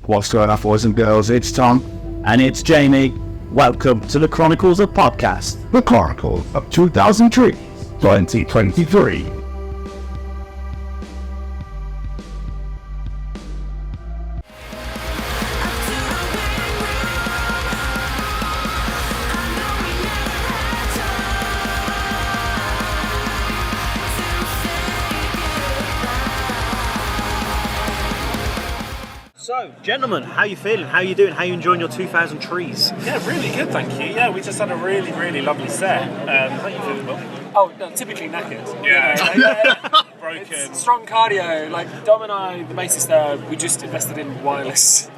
What's going on, boys and girls? It's Tom. And it's Jamie. Welcome to the Chronicles of Podcast. The Chronicle of 2003, 2023. So, gentlemen, how you feeling? How you doing? How you enjoying your 2000 trees? Yeah, really good, thank you. Yeah, we just had a really, really lovely set. How you feeling, Bob? Oh, no, typically knackered. Yeah. Broken. It's strong cardio. Like Dom and I, the bassist there, we just invested in wireless,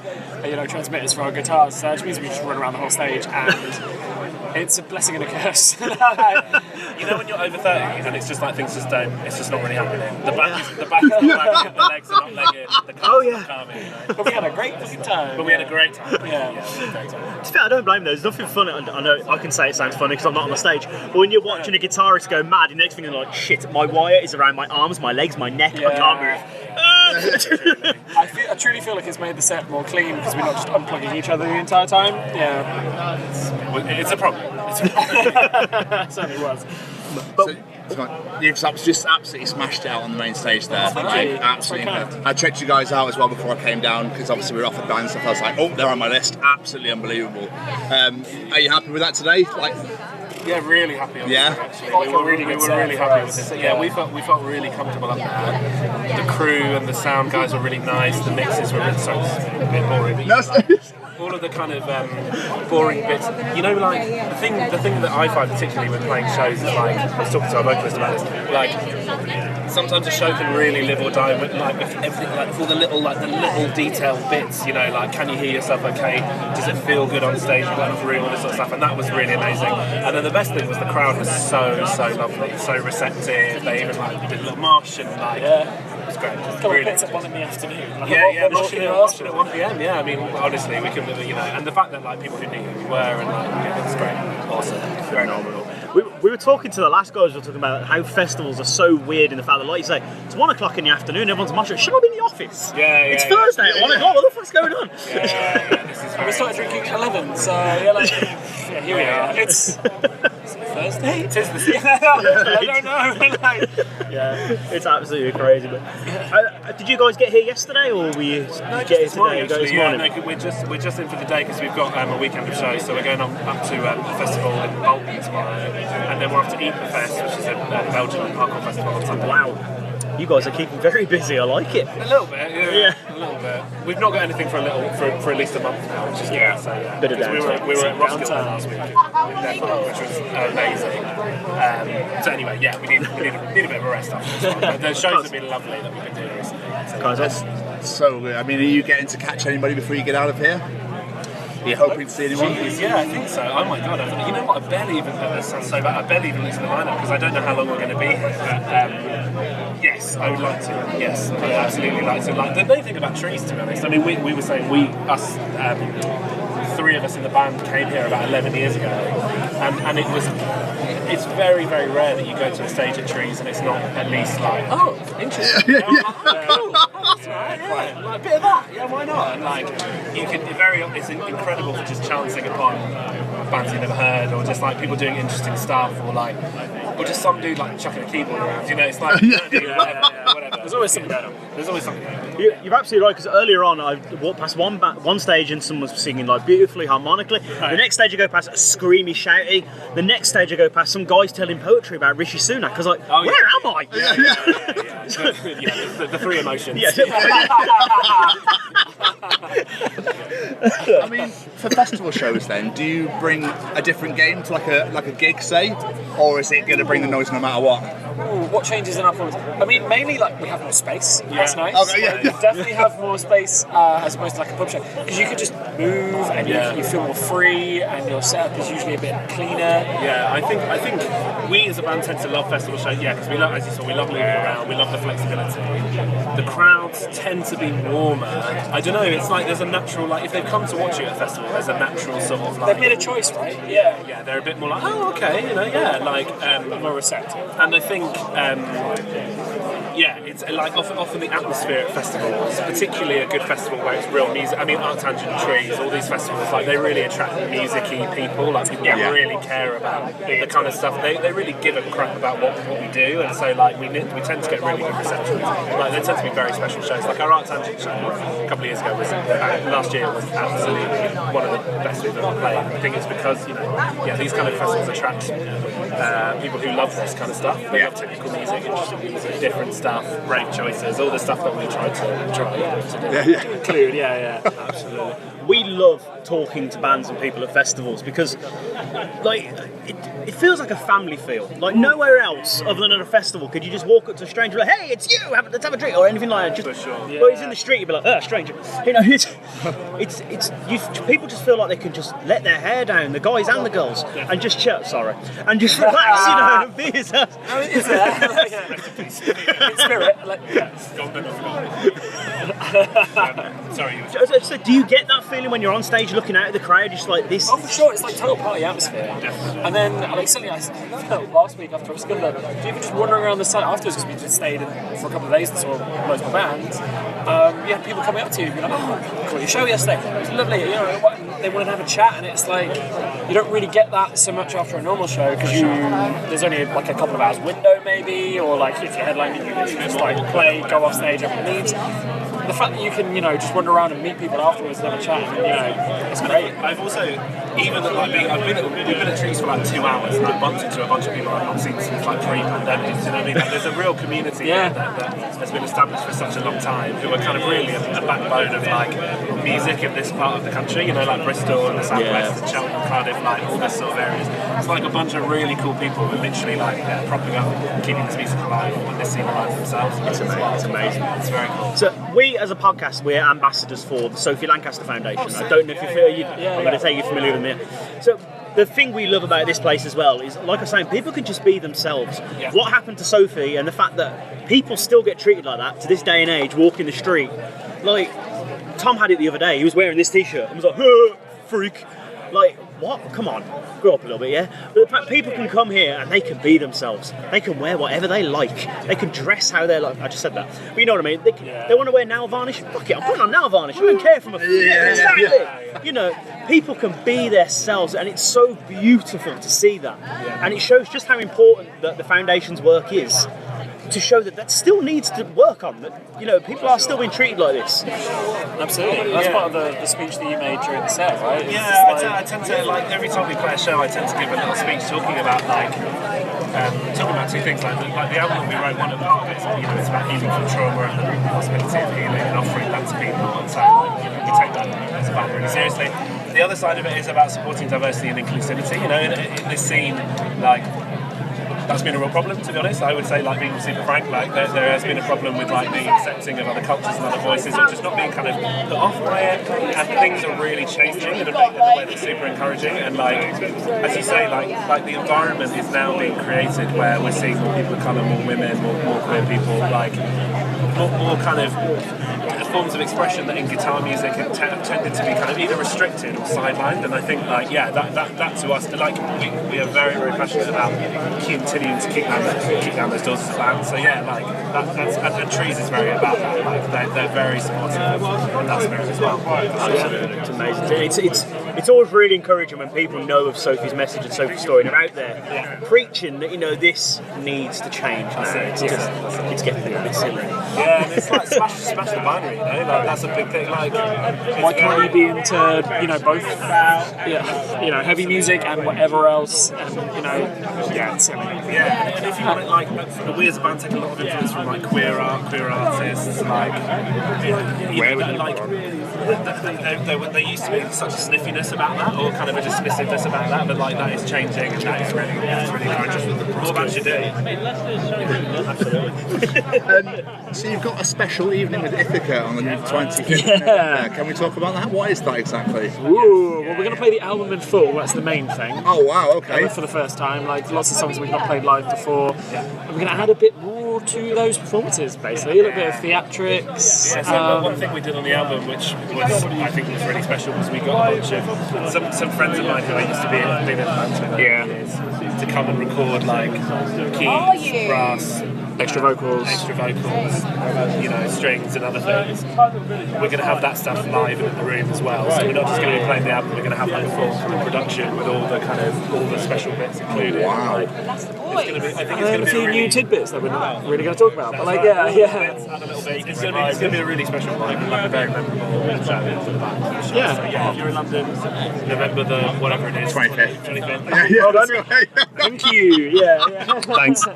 transmitters for our guitars. So which means we just run around the whole stage, and it's a blessing and a curse. You know when you're over 30 and it's just like things just don't, it's just not really happening. The back is not lagging, the legs are not legging, the calves are calming, But we had a great fucking time. We had a great time. Yeah. We had a great time. To be fair, I don't blame them. There's nothing funny. I know I can say it sounds funny because I'm not on the stage. But when you're watching a guitarist go mad, the next thing you're like, shit, my wire is around my arms, my legs, my neck, I can't move. I truly feel like it's made the set more clean because we're not just unplugging each other the entire time. Yeah. It's a problem. It certainly was. But you've just absolutely smashed it out on the main stage there. Thank you. Absolutely. I checked you guys out as well before I came down because obviously we were off the band stuff. I was like, oh, they're on my list. Absolutely unbelievable. Are you happy with that today? Yeah, really happy with Yeah? it, actually. We were really happy with it. Yeah, we felt really comfortable up there. The crew and the sound guys were really nice. The mixes were really a bit boring. No, All of the kind of boring bits, like the thing that I find particularly when playing shows is like, I was talking to our vocalist about this, like sometimes a show can really live or die with like with everything, like all the little detailed bits, like can you hear yourself okay, does it feel good on stage, you've got enough room, all this sort of stuff, and that was really amazing. And then the best thing was the crowd was so lovely, so receptive. They even did a little mosh and it was great. Couple of bits at 1 in the afternoon. Moshing at 1 p.m. Yeah, I mean, honestly, we can, and the fact that people who knew who we were and it's great, awesome, phenomenal. We were talking to the last guys, we were talking about how festivals are so weird in the fact that, like you say, it's 1 o'clock in the afternoon, everyone's moshing. Should I be in the office? It's Thursday at 1 o'clock, what the fuck's going on? This is We started drinking at 11, so here we are. It's Thursday? It is the I don't know. Yeah, it's absolutely crazy. But did you guys get here yesterday, or were you get here today? This morning. We're just in for the day because we've got a weekend of shows. So we're going up to a festival in Bolton tomorrow, and then we're off to Ithaca, which is a Belgian parkour festival on Sunday. Wow. You guys are keeping very busy. I like it. A little bit, yeah. A little bit. We've not got anything for at least a month now, which is good. So yeah, bit of downtime. We were at Roskilde last week in Denmark, which was amazing. So anyway, yeah, we need a bit of a rest after this one. But the shows have been lovely that we've been doing recently. So that's so good. I mean, are you getting to catch anybody before you get out of here? Are you hoping to see anyone? Jeez, yeah, I think so. Oh my god, you know what? I barely even looked at the lineup because I don't know how long we're going to be here. But yes, I would like to. Yes, I would absolutely like to. Like the main thing about trees, to be honest. I mean, we were saying three of us in the band came here about 11 years ago, and it's very, very rare that you go to a stage at Trees and it's not at least like, oh, interesting. Cool. Oh, that's right. Yeah. Like a bit of that. Yeah, why not? And like, it's incredible for just chancing upon bands you've never heard, or just like people doing interesting stuff, or just some dude like chucking a keyboard around. It's like, whatever. There's always something going on. You're absolutely right, because earlier on I walked past one stage and someone was singing like beautifully, harmonically. Right. The next stage I go past screamy, shouty. The next stage I go past some guys telling poetry about Rishi Sunak. I was like, where am I? The three emotions. I mean, for festival shows then, do you bring a different game to like a gig, say? Or is it going to bring the noise no matter what? Ooh, what changes in our performance? I mean, mainly we have more space. Yeah. That's nice. Okay, yeah. You definitely have more space as opposed to like a pub show, because you can just move and you feel more free, and your setup is usually a bit cleaner. Yeah, I think we as a band tend to love festival shows. Yeah, because we love, as you saw, we love moving around. We love the flexibility. The crowds tend to be warmer. I don't know. It's like there's a natural if they've come to watch you at a festival, there's a natural sort of they've made a choice, right? Yeah, they're a bit more like, oh, okay, more receptive. And I think yeah, it's like often the atmosphere at festivals, particularly a good festival where it's real music. I mean, Art Tangent Trees, all these festivals, like they really attract music-y people. Like people that really care about the kind of stuff. They really give a crap about what we do, and so like we tend to get really good reception. Like they tend to be very special shows. Like our Art Tangent show a couple of years ago was last year was absolutely one of the best we've ever played. I think it's because these kind of festivals attract people who love this kind of stuff. They love technical music, interesting music, different stuff, rave choices, all the stuff that we try to do. Include, yeah. Absolutely. We love talking to bands and people at festivals because, like, it feels like a family feel. Like nowhere else other than at a festival could you just walk up to a stranger like, "Hey, it's you! Let's have a drink," or anything like that. Just, For sure. Or he's in the street, you'd be like, "Oh, stranger." You know, people just feel like they can just let their hair down, the guys and the girls, and just chill. And just relax, and be yourself. How is that? In spirit, Sorry. So do you get that feeling when you're on stage looking out at the crowd, just like this? Oh, for sure, it's like total party atmosphere. And then, like, suddenly I felt last week after I was good, even just wandering around the site afterwards, because we just stayed for a couple of days and saw loads of bands. You had people coming up to you, being like, "Oh, cool, your show yesterday, it was lovely," you know, they wanted to have a chat, and it's like, you don't really get that so much after a normal show, because there's only like a couple of hours window maybe, or like if you're headlining, you literally just like play, go off stage, everyone leaves. The fact that you can, just wander around and meet people afterwards and have a chat, it's great. I've also, even like we've been at Trees for like 2 hours, and I've bumped into a bunch of people I've not seen since like pre-pandemic. You know what I mean? Like, there's a real community that has been established for such a long time, who are kind of really a backbone of like music in this part of the country. You know, like Bristol and the Southwest, and Cheltenham, Cardiff, like all those sort of areas. It's like a bunch of really cool people who are literally like propping up, keeping this music alive, and this scene alive themselves. It's amazing. It's very cool. So we, as a podcast, we're ambassadors for the Sophie Lancaster Foundation. I don't know if I'm going to say you're familiar with them. So the thing we love about this place as well is, like I was saying, people can just be themselves. Yeah. What happened to Sophie and the fact that people still get treated like that to this day and age, walking the street. Like, Tom had it the other day. He was wearing this t-shirt and was like, "Freak." Like, what? Come on, grow up a little bit, yeah? But the fact people can come here and they can be themselves. They can wear whatever they like. They can dress how they like. I just said that. But you know what I mean? They want to wear nail varnish? Fuck it, I'm putting on nail varnish. I don't care from a... You know, people can be themselves, and it's so beautiful to see that. And it shows just how important that the Foundation's work is, to show that still needs to work on. That, people are still being treated like this. Absolutely. That's part of the speech that you made during the set, right? Yeah, I tend to, like, every time we play a show, I tend to give a little speech talking about two things. Like the album that we wrote, one of the part of it is, it's about healing from trauma and the possibility of healing and offering that to people. And so, we take that as a band really seriously. The other side of it is about supporting diversity and inclusivity. In this scene, like, that's been a real problem, to be honest. I would say, like, being super frank, like there has been a problem with like being accepting of other cultures and other voices, or just not being kind of put off by it. And things are really changing in a way that's super encouraging. And like, as you say, like the environment is now being created where we're seeing more people of colour, more women, more queer people, like more kind of forms of expression that in guitar music have tended to be kind of either restricted or sidelined. And I think, like, that to us, like, we are very, very passionate about continuing to kick down those doors as a band. So yeah, like and Trees is very about that. Like they're very supportive of that spirit as well. Absolutely, it's amazing. It's always really encouraging when people know of Sophie's message and Sophie's story, and they're out there preaching that this needs to change. It's getting a bit silly. Yeah, and it's like smash the binary. Like, that's a big thing. Like, why can't you be into both heavy music and whatever else? And it's silly. Yeah, and if you want it, like, we as a band take a lot of influence from like queer artists, like, there used to be such a sniffiness about that, or kind of a dismissiveness about that, but like that is changing, and that is really encouraging. More bands you do. Absolutely. So you've got a special evening with Ithaca on the 25th. Yeah. Can we talk about that? What is that exactly? Ooh, well, we're going to play the album in full. That's the main thing. Oh wow, okay. For the first time, like lots of songs we've not played live before. And we're going to add a bit more to those performances, basically. A little bit of theatrics. Yeah, so one thing we did on the album, which I think was really special, was we got a bunch of some friends of mine who I used to be in bands with over the years to come and record like keys, brass, extra vocals, you know, strings and other things. We're going to have that stuff live in the room as well. So we're not just going to be playing the album. We're going to have like a full kind of production with all the special bits included. Wow. Like, it's going to be. I think it's going to a be few a really new tidbits that we're not really going to talk about. But like, yeah. It's going to be a really special vibe and like a very memorable show for the band. Yeah. So yeah, if you're in London, November the whatever it is, 25th. 25th. Yeah, that's right. Thank you. Yeah. Thanks.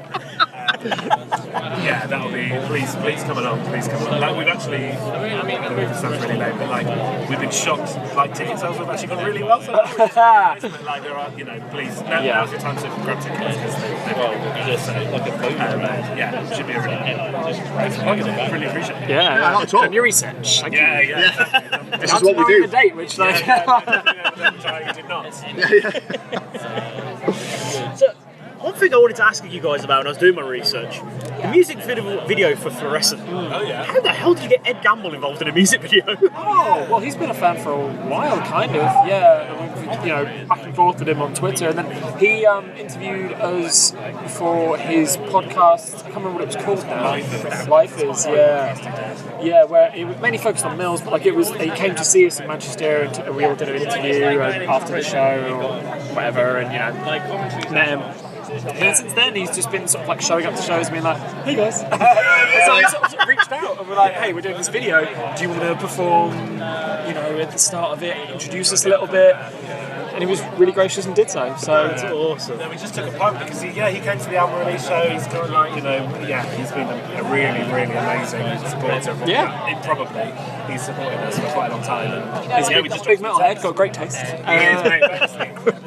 Yeah, that'll be. Please come along. Please come along. Like we've actually, I know it sounds really lame, but like we've been shocked. Like ticket sales have actually gone really well. So like there are, you know, please now's the time to grab tickets because yeah, it should be a really appreciate it. Yeah. not at all. Done your research. Thank you. Yeah. This is what we do. The date, which like. I did not. So, one thing I wanted to ask you guys about when I was doing my research, the music video for Fluorescent. Oh yeah. How the hell did you get Ed Gambon involved in a music video? Oh, well, he's been a fan for a while, kind of. Yeah, you know, back and forth with him on Twitter, and then he interviewed us for his podcast. I can't remember what it was called now. Life is, yeah, where it was mainly focused on Mills, but like he came to see us in Manchester, and we all did an interview after the show or whatever, and you know, met him. And since then, he's just been sort of like showing up to shows and being like, hey guys. And so he sort of reached out and we're like, hey, we're doing this video. Do you want to perform, you know, at the start of it, introduce us a little bit? And he was really gracious and did so. So That's awesome. We just took a punt because he came to the album release show. He's kind of like, you know, he's been a really, really amazing supporter. Probably. He's supported us for quite a long time. And he's a big metalhead, got great taste.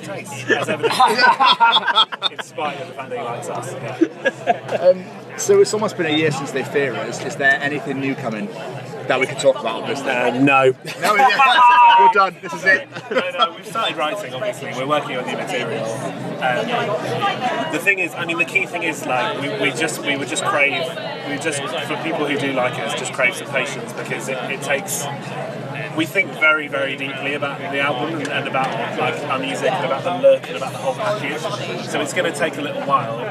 Taste, as evident. In spite of the fact that he likes us. Yeah. So it's almost been a year since they fear us. Is there anything new coming that we can talk about on this thing? No. No, we're done. This is it. No, we've started writing, obviously. We're working on new material. The thing is, I mean, the key thing is, like, for people who do like us, just crave some patience because it takes. We think very, very deeply about the album and about like our music and about the look and about the whole package. So it's going to take a little while.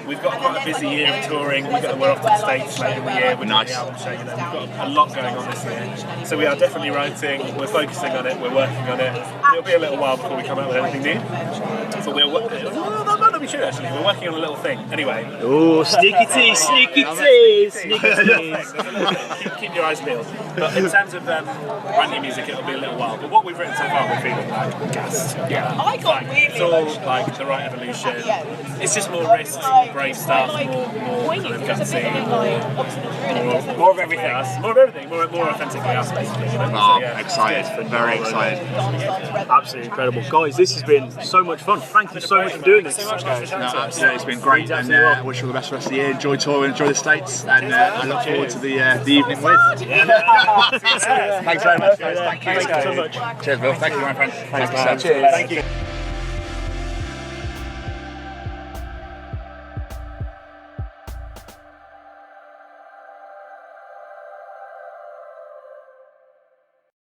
We've got quite a busy year of touring. We're off to the States later in the year. We're doing the album show. You know, we've got a lot going on this year. So we are definitely writing. We're focusing on it. We're working on it. It'll be a little while before we come out with anything new. So that might not be true actually. We're working on a little thing. Anyway. Oh, sneaky tease. Keep your eyes peeled. But in terms of brand new music, it'll be a little while. But what we've written so far, we're feeling like gassed. Yeah. It's all like the right evolution. It's just more risks, more brave stuff, more kind of gutsy, more of everything. More authentically us, basically. You know? Oh, excited. Very excited. Absolutely incredible. Guys, this has been so much fun. Thank you so much for doing this. No, absolutely. It's been great, and I wish you all the best for the rest of the year. Enjoy touring, enjoy the States, and I look forward to the evening with. Thanks very much, guys. Thank you. Thank you so much. Cheers, Bill. Thank you, my friend. Cheers. Thank you.